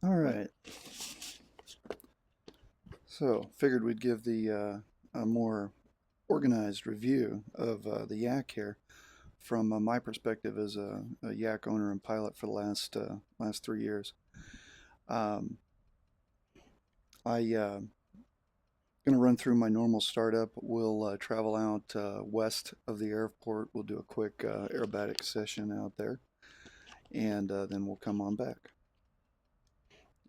All right. So, figured we'd give the a more organized review of the Yak here from my perspective as a Yak owner and pilot for the last 3 years. Um, I going to run through my normal startup. We'll travel out west of the airport. We'll do a quick aerobatic session out there, and then we'll come on back.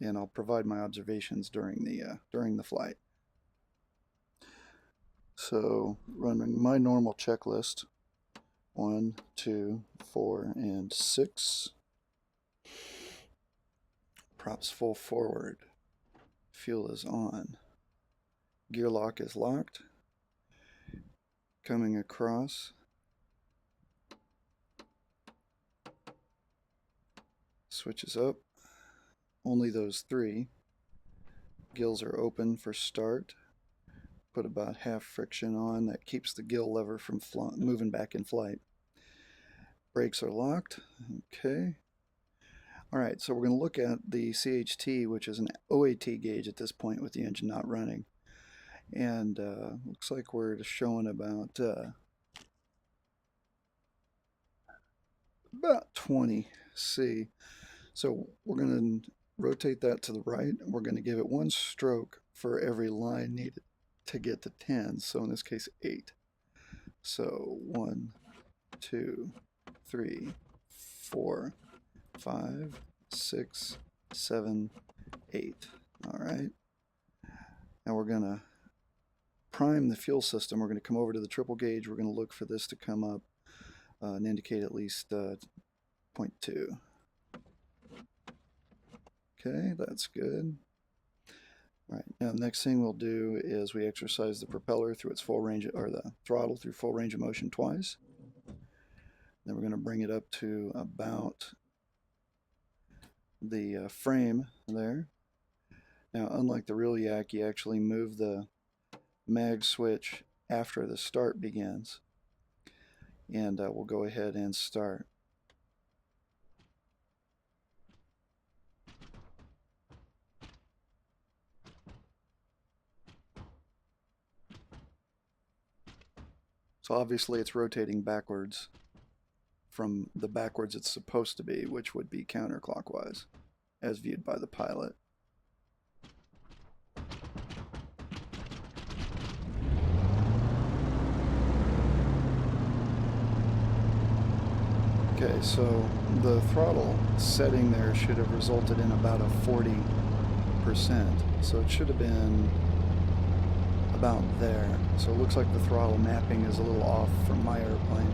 And I'll provide my observations during the flight. So, running my normal checklist: 1, 2, 4, and 6. Props full forward. Fuel is on. Gear lock is locked. Coming across. Switches up. Only those 3. Gills are open for start. Put about half friction on. That keeps the gill lever from moving back in flight. Brakes are locked. Okay. All right, so we're going to look at the CHT, which is an OAT gauge at this point with the engine not running. And looks like we're showing about 20 C. So we're going to rotate that to the right. We're going to give it 1 stroke for every line needed to get to 10. So in this case, 8. So 1, 2, 3, 4, 5, 6, 7, 8. All right. Now we're going to prime the fuel system. We're going to come over to the triple gauge. We're going to look for this to come up and indicate at least 0.2. Okay, that's good. All right, now the next thing we'll do is we exercise the propeller through its full range, or the throttle through full range of motion twice. Then we're going to bring it up to about the frame there. Now, unlike the real Yak, you actually move the mag switch after the start begins. And we'll go ahead and start. So obviously it's rotating backwards from the backwards it's supposed to be, which would be counterclockwise, as viewed by the pilot. Okay, so the throttle setting there should have resulted in about a 40%. So it should have been about there. So it looks like the throttle mapping is a little off from my airplane.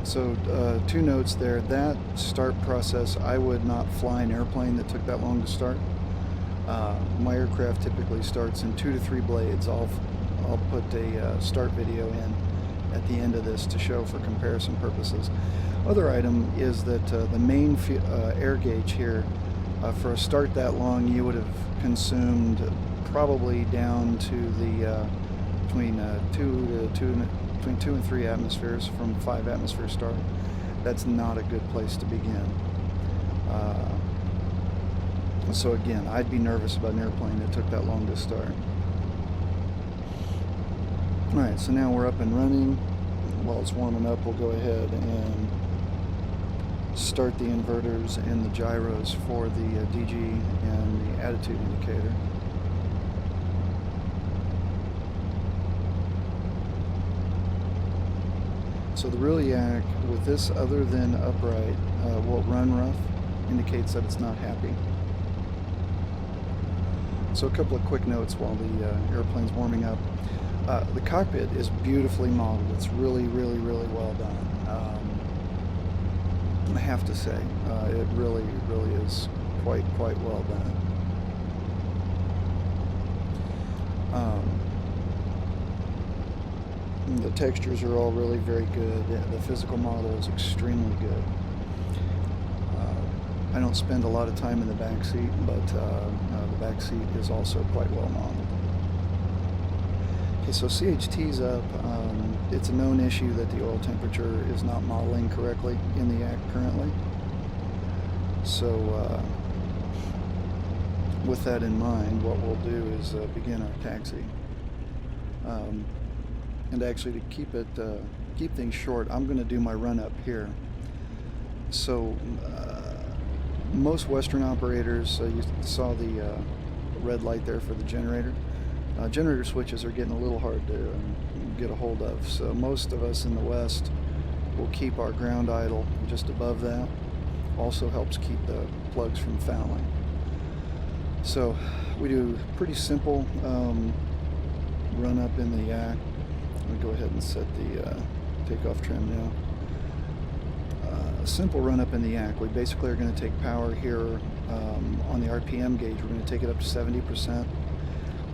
So 2 notes there. That start process, I would not fly an airplane that took that long to start. My aircraft typically starts in 2 to 3 blades. I'll put a start video in at the end of this to show for comparison purposes. Other item is that the main air gauge here, for a start that long, you would have consumed probably down to the between 2 and 3 atmospheres from 5 atmosphere start. That's not a good place to begin. So again, I'd be nervous about an airplane that took that long to start. Alright, so now we're up and running. While it's warming up, we'll go ahead and start the inverters and the gyros for the DG and the attitude indicator. So the real Yak, with this other than upright, will run rough, indicates that it's not happy. So a couple of quick notes while the airplane's warming up. The cockpit is beautifully modeled. It's really, really, really well done. I have to say, it really, really is quite well done. The textures are all really very good. The physical model is extremely good. I don't spend a lot of time in the back seat, but the back seat is also quite well modeled. Okay, so CHT's up. It's a known issue that the oil temperature is not modeling correctly in the Yak currently. So with that in mind, what we'll do is begin our taxi. And actually, to keep things short, I'm going to do my run up here. So most Western operators, you saw the red light there for the generator. Generator switches are getting a little hard to get a hold of, so most of us in the West will keep our ground idle just above that. Also helps keep the plugs from fouling. So we do pretty simple run up in the Yak. Let me go ahead and set the takeoff trim now. Simple run up in the Yak. We basically are going to take power here on the RPM gauge. We're going to take it up to 70%.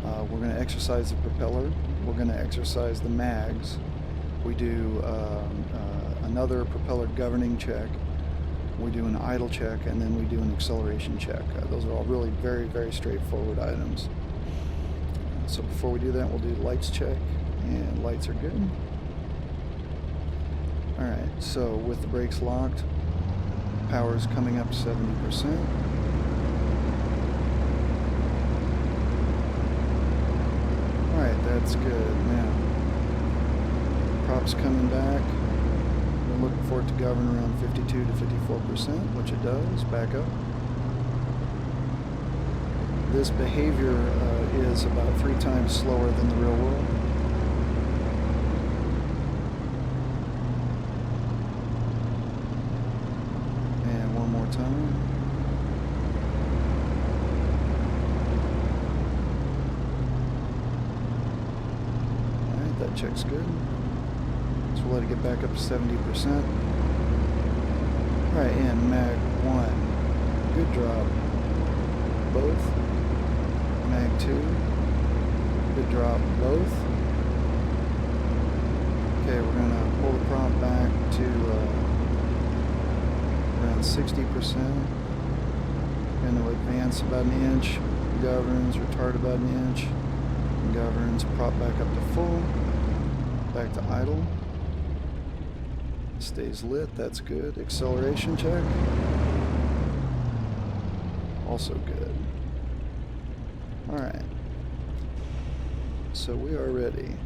We're going to exercise the propeller. We're going to exercise the mags. We do another propeller governing check. We do an idle check, and then we do an acceleration check. Those are all really very, very straightforward items. So before we do that, we'll do the lights check, and lights are good. Alright, so with the brakes locked, power is coming up 70%. Alright, that's good. Now, props coming back. We're looking for it to govern around 52 to 54%, which it does. Back up. This behavior is about 3 times slower than the real world. And one more time. Alright, that check's good. So we'll let it get back up to 70%. Alright, and mag 1. Good drop. Both. Mag 2. Good drop. Both. Okay, we're going to pull the prop back to around 60%. Going to advance about an inch. Governs, retard about an inch. Governs, prop back up to full. Back to idle. Stays lit, that's good. Acceleration check. Also good. Alright. So we are ready.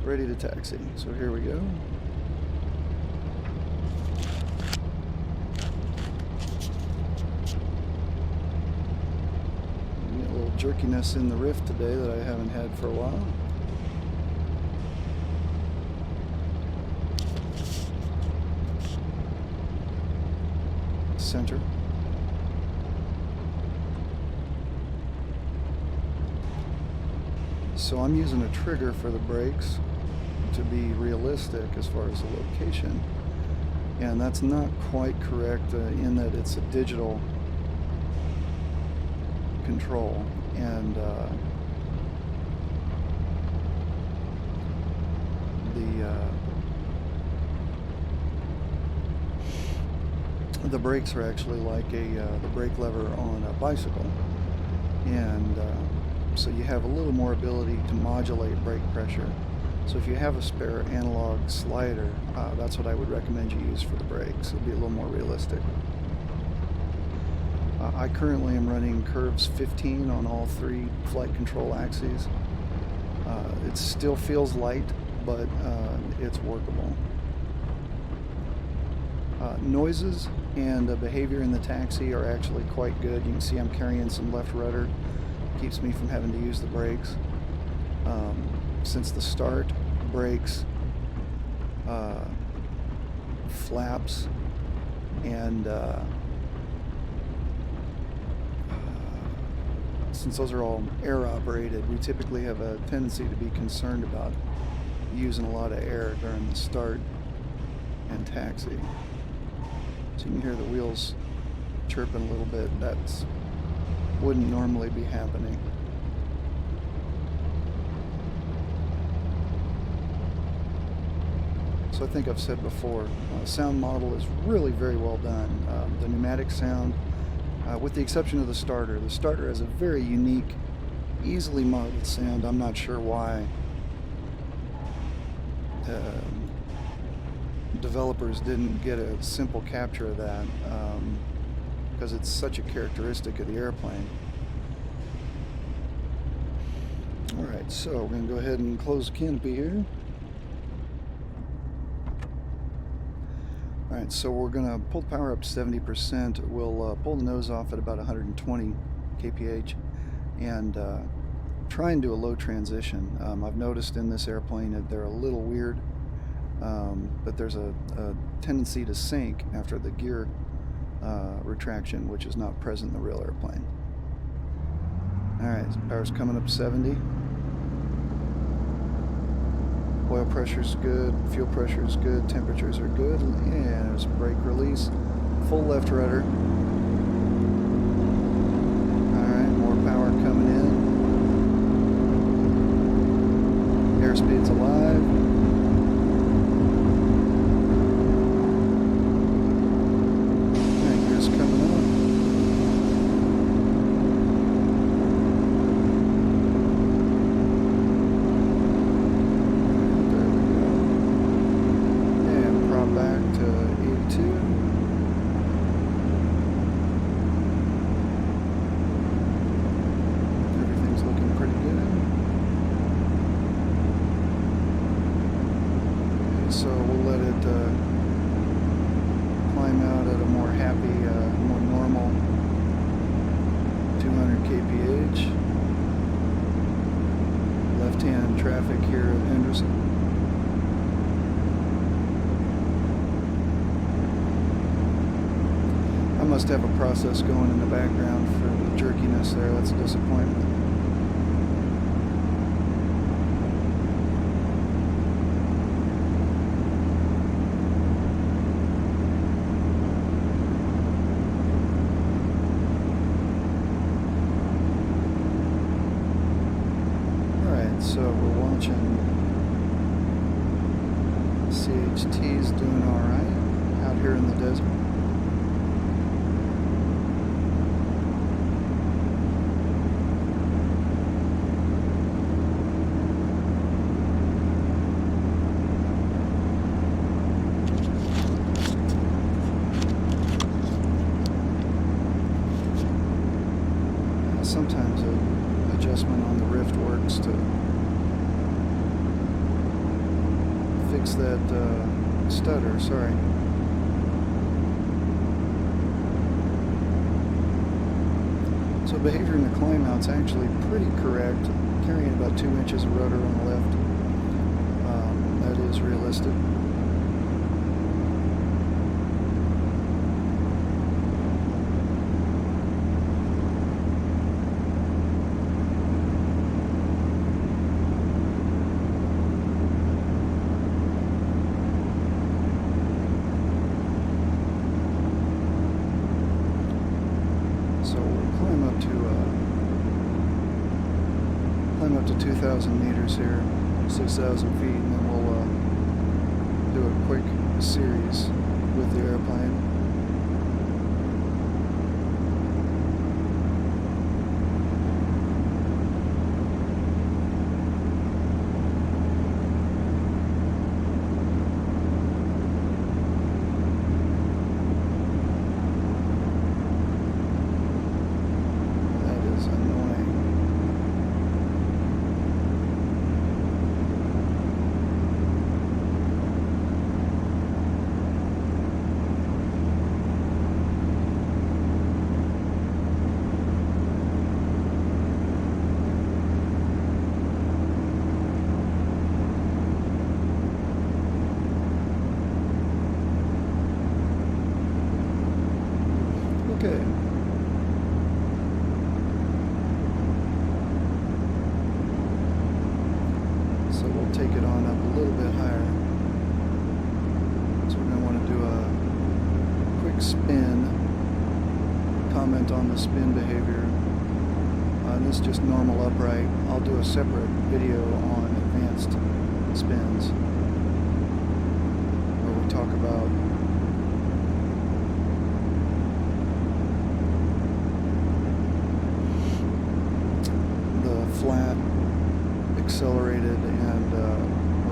Ready to taxi. So here we go. Get a little jerkiness in the Rift today that I haven't had for a while. Center. So I'm using a trigger for the brakes to be realistic as far as the location, and that's not quite correct in that it's a digital control, and the brakes are actually like the brake lever on a bicycle, and so you have a little more ability to modulate brake pressure. So if you have a spare analog slider, that's what I would recommend you use for the brakes. It'll be a little more realistic. I currently am running curves 15 on all 3 flight control axes. It still feels light, but it's workable. Noises and behavior in the taxi are actually quite good. You can see I'm carrying some left rudder. Keeps me from having to use the brakes. Since the start, brakes, flaps, and since those are all air operated, we typically have a tendency to be concerned about using a lot of air during the start and taxi. So you can hear the wheels chirping a little bit. That's wouldn't normally be happening. So I think I've said before, sound model is really very well done. The pneumatic sound, with the exception of the starter has a very unique, easily modeled sound. I'm not sure why developers didn't get a simple capture of that, because it's such a characteristic of the airplane. Alright, so we're going to go ahead and close the canopy here. Alright, so we're going to pull the power up to 70%. We'll pull the nose off at about 120 kph and try and do a low transition. I've noticed in this airplane that they're a little weird, but there's a tendency to sink after the gear retraction, which is not present in the real airplane. Alright, power's coming up 70. Oil pressure's good, fuel pressure's good, temperatures are good, and there's brake release. Full left rudder. Alright, more power coming in. Airspeed's alive. Alright, gear's coming up. So we'll let it climb out at a more happy, more normal 200 kph. Left-hand traffic here at Henderson. I must have a process going in the background for the jerkiness there. That's a disappointment. So we're watching CHT's doing alright out here in the desert. Sometimes an adjustment on the Rift works to fix that stutter, sorry. So behavior in the climb out's actually pretty correct, carrying about 2 inches of rudder on the left. That is realistic. So we'll climb up to 2,000 meters here, 6,000 feet, and then we'll do a quick series with the airplane. Okay. So we'll take it on up a little bit higher. So we're going to want to do a quick spin, comment on the spin behavior. And this is just normal upright. I'll do a separate video on advanced spins where we talk about flat, accelerated, and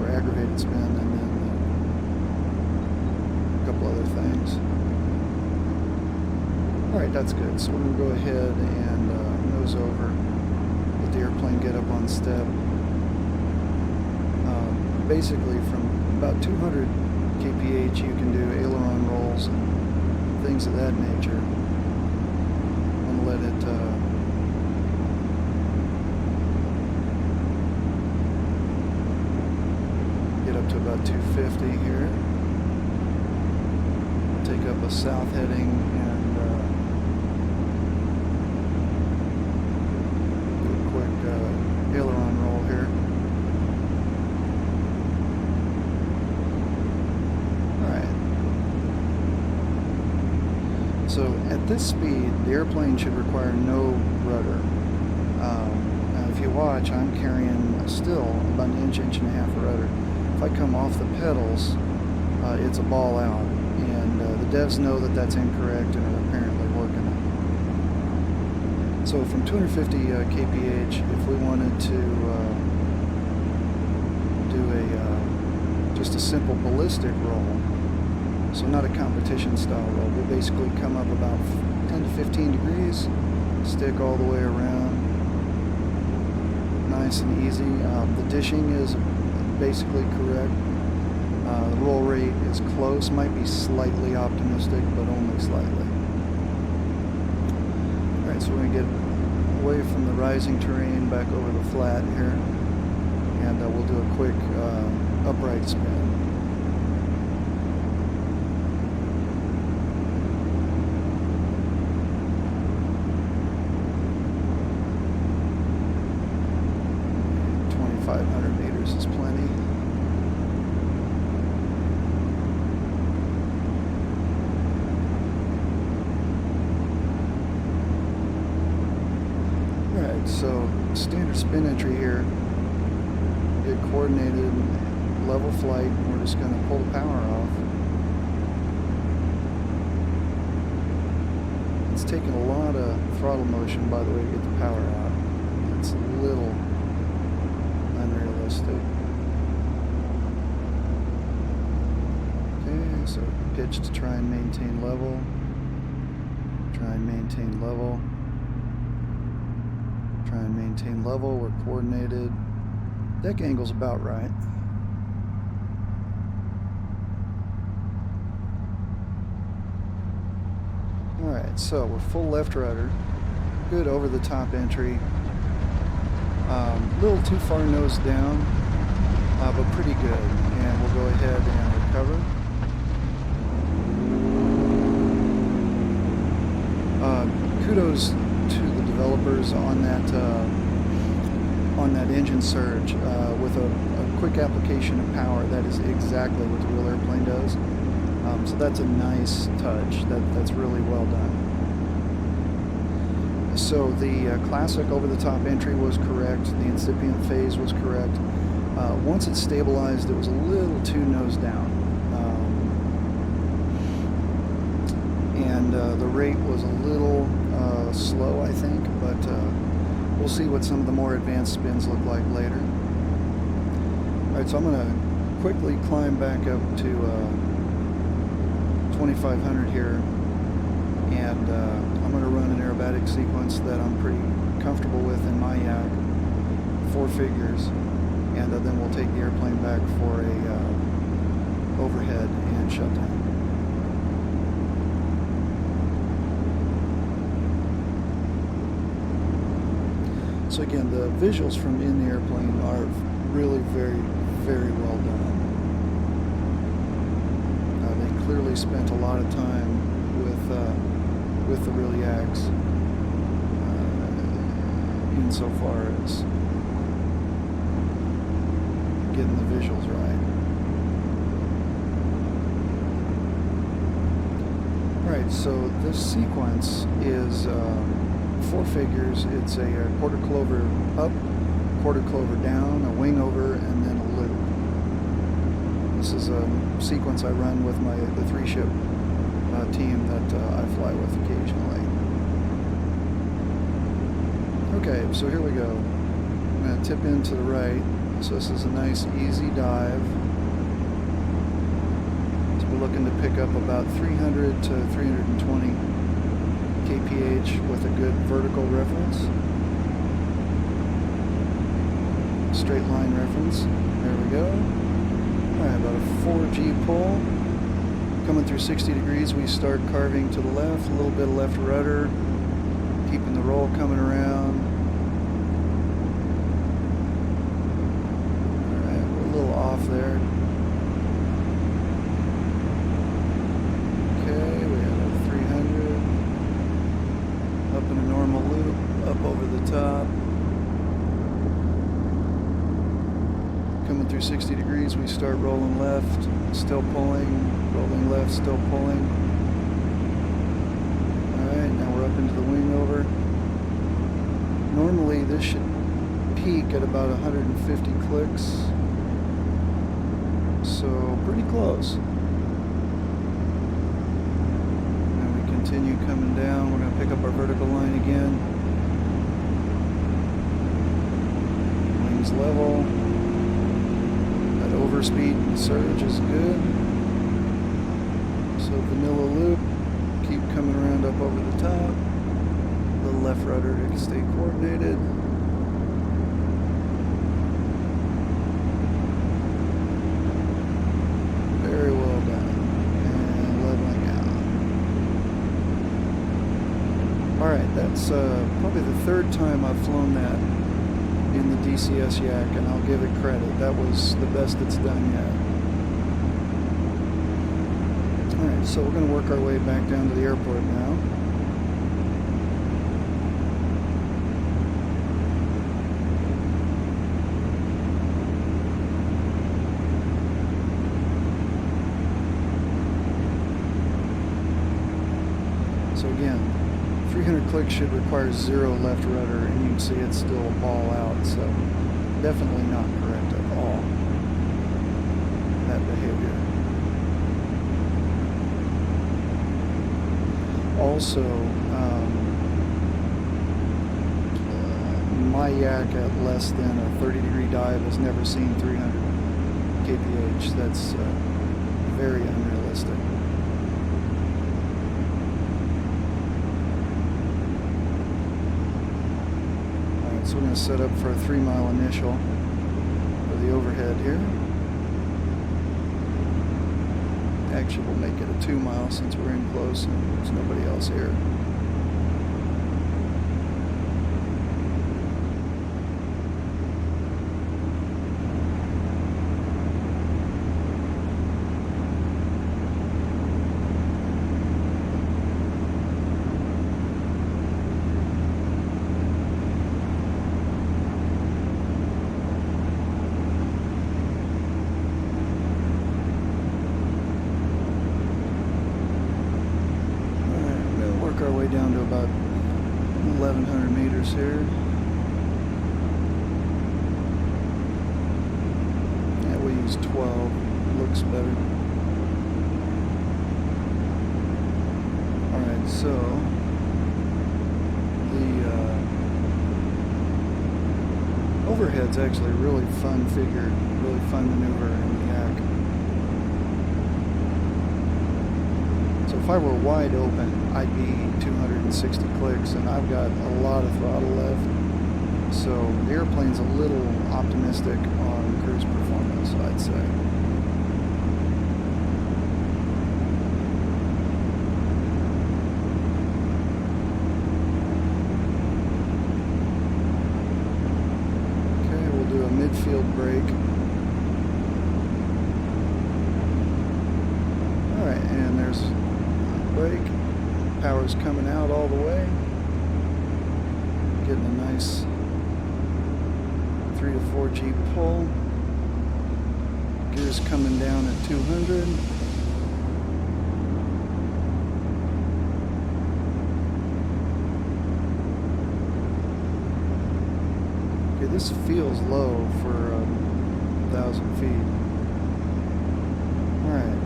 or aggravated spin, and then other things. Alright, that's good. So we're going to go ahead and nose over, let the airplane get up on step. Basically from about 200 kph you can do aileron rolls and things of that nature. I'm going to let it get up to about 250 here. Take up a south heading and do a quick aileron roll here. So at this speed, the airplane should require no rudder. Now if you watch, I'm carrying still about an inch and a half of rudder. If I come off the pedals, it's a ball out. And the devs know that that's incorrect and are apparently working it. So from 250 kph, if we wanted to do just a simple ballistic roll, so not a competition style roll, we'll basically come up about 10 to 15 degrees, stick all the way around, nice and easy. The dishing is basically correct. The roll rate is close, might be slightly optimistic, but only slightly. Alright, so we're going to get away from the rising terrain, back over the flat here, and we'll do a quick upright spin. Is plenty. Alright, so standard spin entry here. Get coordinated, level flight. We're just going to pull the power off. It's taking a lot of throttle motion, by the way, to get the power out. It's a little unrealistic. Okay, so pitch to try and maintain level. Try and maintain level. Try and maintain level. We're coordinated. Deck angle's about right. Alright, so we're full left rudder. Good over the top entry. A little too far nose down, but pretty good. And we'll go ahead and recover. Kudos to the developers on that engine surge with a quick application of power. That is exactly what the real airplane does. So that's a nice touch. That's really well done. So the classic over-the-top entry was correct. The incipient phase was correct. Once it stabilized, it was a little too nose down. And the rate was a little slow, I think, but we'll see what some of the more advanced spins look like later. Alright, so I'm going to quickly climb back up to 2500 here, and I'm going to run an aerobatic sequence that I'm pretty comfortable with in my Yak, 4 figures, and then we'll take the airplane back for a overhead and shutdown. So again, the visuals from in the airplane are really very, very well done. They clearly spent a lot of time with the real Yaks, insofar as getting the visuals right. Alright, so this sequence is 4 figures. It's a quarter clover up, quarter clover down, a wing over, and then a loop. This is a sequence I run with the 3-ship team that I fly with occasionally. Okay, so here we go. I'm going to tip in to the right. So this is a nice easy dive. It's a looking to pick up about 300 to 320 kph with a good vertical reference. Straight line reference. There we go. Alright, about a 4G pull. Coming through 60 degrees, we start carving to the left, a little bit of left rudder, keeping the roll coming around. Alright, we're a little off there. Okay, we have a 300. Up in a normal loop, up over the top. Coming through 60 degrees, we start rolling left, still pulling, rolling left, still pulling. Alright, now we're up into the wing over. Normally this should peak at about 150 clicks, so pretty close. Now we continue coming down, we're going to pick up our vertical line again. Wings level. Overspeed and surge is good. So vanilla loop, keep coming around up over the top. Little left rudder to stay coordinated. Very well done. And leveling out. Alright, that's probably the third time I've flown that in the DCS Yak, and I'll give it credit. That was the best it's done yet. Alright, so we're going to work our way back down to the airport now. So again, 300 clicks should require 0 left rudder, and you can see it's still a ball out, so definitely not correct at all, that behavior. Also, my Yak at less than a 30-degree dive has never seen 300 kph. That's very unrealistic. So we're going to set up for a 3-mile initial for the overhead here. Actually, we'll make it a 2-mile since we're in close and there's nobody else here. Our way down to about 1,100 meters here. Yeah, we'll use 12. Looks better. Alright, so the overhead's actually a really fun figure, really fun maneuver in the Yak. So if I were wide open, I'd be 260 clicks, and I've got a lot of throttle left. So the airplane's a little optimistic on cruise performance, I'd say. Okay, we'll do a midfield brake. Alright, and there's brake. Power's coming out all the way. Getting a nice 3 to 4G pull. Gears coming down at 200. Okay, this feels low for 1,000 feet. Alright.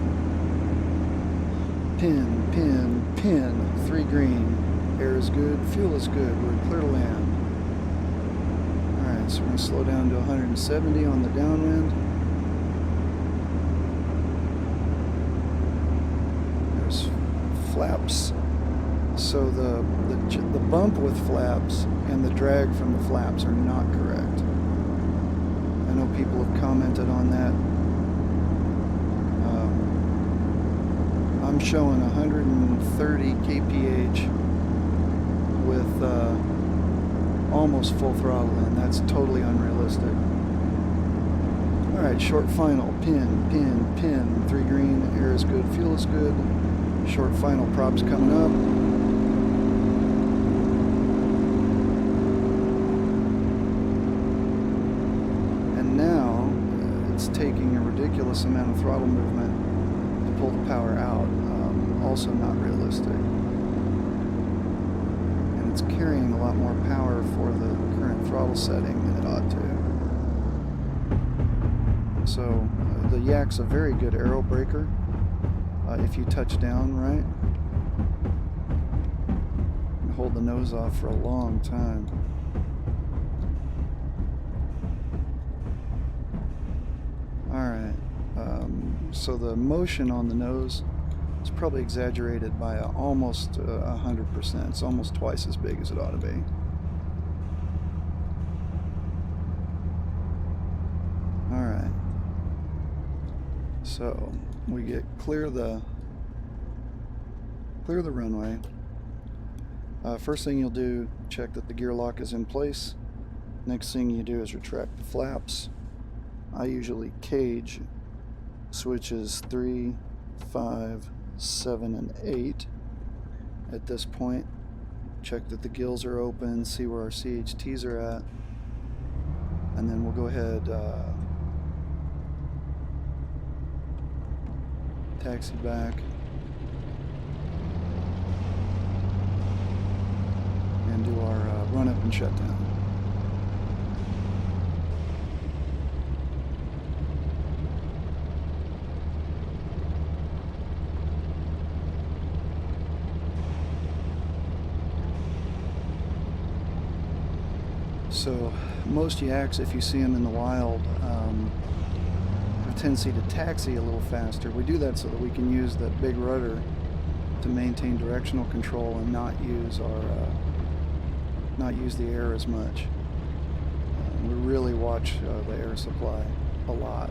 Pin, pin, pin. 3 green. Air is good. Fuel is good. We're clear to land. Alright, so we're going to slow down to 170 on the downwind. flaps. So the bump with flaps and the drag from the flaps are not correct. I know people have commented on that. I'm showing 130 kph with almost full throttle in. That's totally unrealistic. Alright, short final. Pin, pin, pin. 3 green. Air is good. Fuel is good. Short final. Props coming up. And now it's taking a ridiculous amount of throttle movement to pull the power out. Also not realistic. And it's carrying a lot more power for the current throttle setting than it ought to. So the Yak's a very good aero braker if you touch down right. You can hold the nose off for a long time. Alright, so the motion on the nose is probably exaggerated by almost 100%. It's almost twice as big as it ought to be. Alright, so we get clear the runway. First thing you'll do, check that the gear lock is in place. Next thing you do is retract the flaps. I usually cage switches 3, 5, 7, and 8 at this point. Check that the gills are open, see where our CHTs are at, and then we'll go ahead taxi back and do our run up and shut down. So most Yaks, if you see them in the wild, have a tendency to taxi a little faster. We do that so that we can use that big rudder to maintain directional control and not use the air as much. We really watch the air supply a lot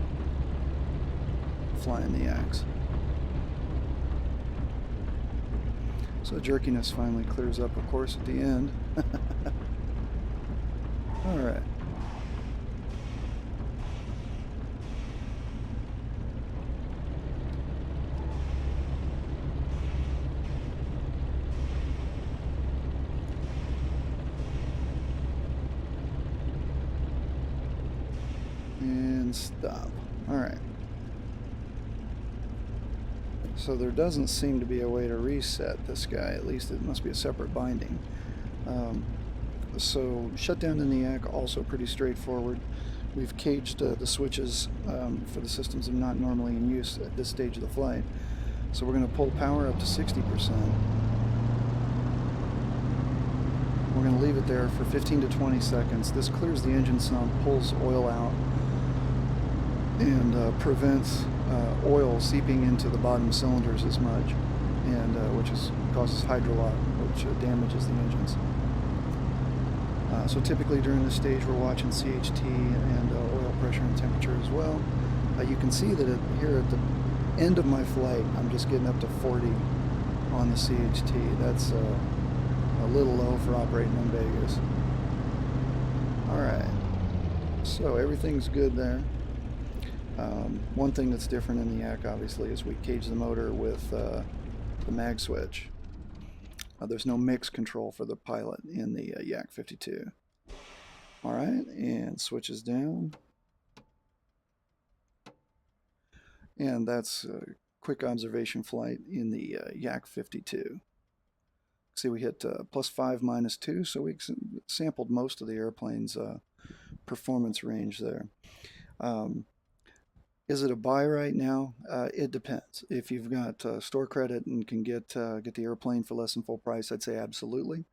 flying the Yaks. So jerkiness finally clears up, of course, at the end. All right. And stop. All right. So there doesn't seem to be a way to reset this guy. At least it must be a separate binding. So shutdown in the Yak, also pretty straightforward. We've caged the switches for the systems that are not normally in use at this stage of the flight. So we're going to pull power up to 60%. We're going to leave it there for 15 to 20 seconds. This clears the engine some, pulls oil out, and prevents oil seeping into the bottom cylinders as much, and which causes hydrolock, which damages the engines. So typically during this stage we're watching CHT and oil pressure and temperature as well. You can see that here at the end of my flight I'm just getting up to 40 on the CHT. That's a little low for operating in Vegas. Alright, so everything's good there. One thing that's different in the Yak obviously is we cage the motor with the mag switch. There's no mix control for the pilot in the Yak-52. Alright, and switches down. And that's a quick observation flight in the Yak-52. See, we hit +5, -2, so we sampled most of the airplane's performance range there. Is it a buy right now? It depends. If you've got store credit and can get the airplane for less than full price, I'd say absolutely.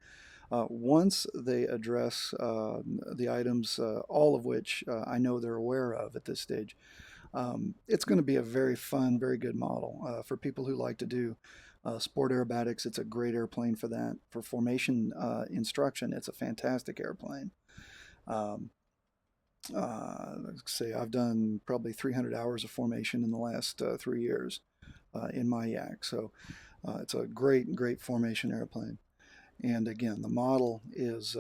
Once they address the items, all of which I know they're aware of at this stage, it's going to be a very fun, very good model for people who like to do Sport aerobatics, it's a great airplane for that. For formation instruction, it's a fantastic airplane. Um, let's say I've done probably 300 hours of formation in the last 3 years in my Yak. So it's a great formation airplane. And again, the model is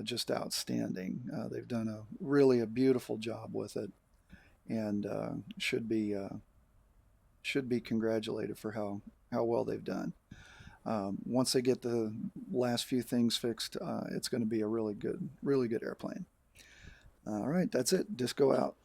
just outstanding. They've done a beautiful job with it, and should be congratulated for how well they've done. Once they get the last few things fixed, it's going to be a really good airplane. All right, that's it. Disco out.